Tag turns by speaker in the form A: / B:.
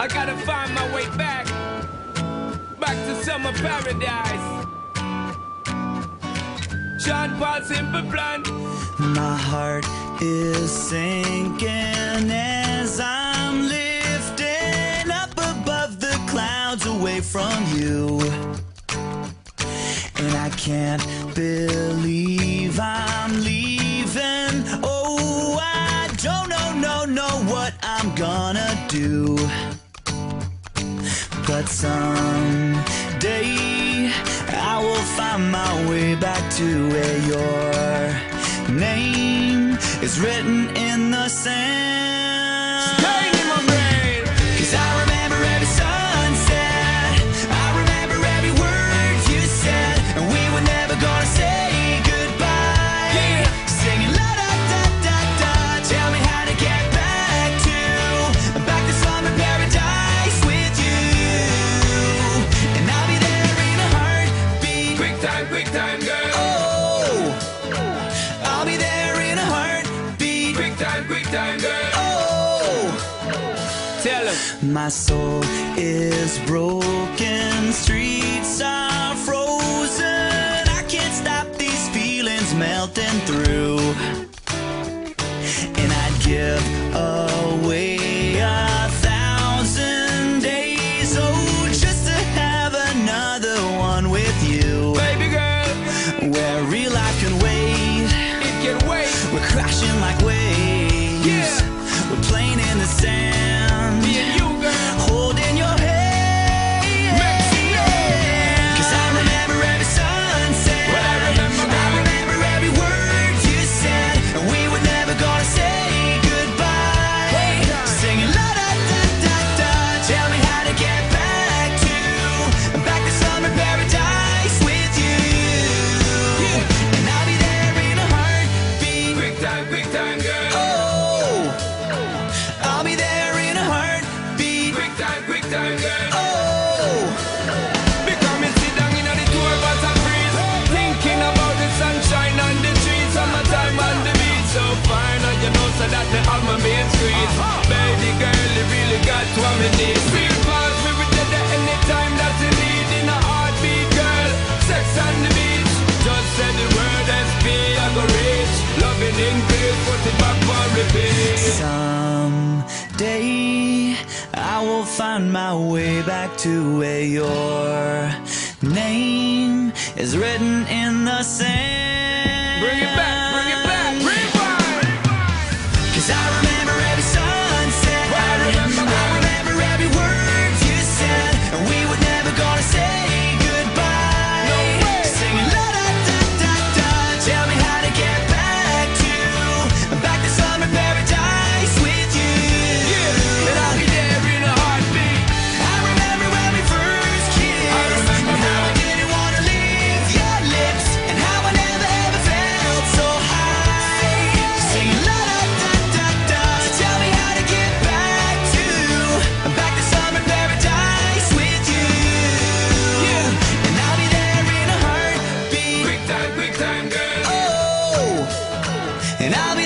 A: I gotta find my way back to summer paradise. Sean Paul, Simple Plan.
B: My heart is sinking as I'm lifting up above the clouds away from you. And I can't believe I'm leaving. Oh, I don't know what I'm gonna do. But someday I will find my way back to where your name is written in the sand.
A: Staying in my brain.
B: 'Cause I remember every sunset, I remember every word you said, and we were never gonna say goodbye.
A: Yeah.
B: Singing la da da da da, tell me how to get back to summer paradise with you. And I'll be there in a heartbeat.
A: Quick time, girl.
B: Oh, I'll be there in a heartbeat.
A: Quick time, girl.
B: Oh,
A: Tell him.
B: my soul is broken, streets are frozen. I can't stop these feelings melting through. And I'd give away 1,000 days, oh, just to have another one with you.
A: Baby girl,
B: Where real life can wait,
A: it can wait.
B: we're crashing like waves.
A: Yeah.
B: We're playing in the sand,
A: Me and you, girl.
B: holding your hand.
A: Mexico.
B: 'Cause I remember every sunset,
A: What I remember, girl.
B: I remember every word you said, and we were never gonna say goodbye. Singing la da da da da, tell me how to get back to summer paradise with you. And I'll be there in a heartbeat.
A: Quick time, girl.
B: Oh, I'll be there in a heartbeat.
A: Quick time, girl.
B: Oh,
A: Because me sit down in the tour bus and breeze, thinking about the sunshine on the trees, summertime on the beach. So fine, and you know so that the album being squeezed. Baby girl, you really got what me need. Real fast, we will get there anytime that you need. In a heartbeat, girl, sex on the beach. Just say the word SP, I go reach. Loving English, put it back for repeat.
B: someday I will find my way back to where your name is written in the sand.
A: Bring it back, rewind.
B: 'Cause I remember every sunset,
A: What I remember,
B: I remember every word you said, and we were never gonna say goodbye.
A: No way.
B: Singing la da da da da, tell me how to get back to summer paradise with you.
A: Yeah, and I'll be there in a heartbeat.
B: I remember when we first kissed,
A: I remember,
B: and how I
A: girl.
B: didn't wanna leave your lips, and how I never ever felt so high. Singing la da da da da, tell me how to get back to summer paradise with you.
A: Yeah.
B: And I'll be there in a heartbeat.
A: Quick time, girl.
B: Oh, and I'll be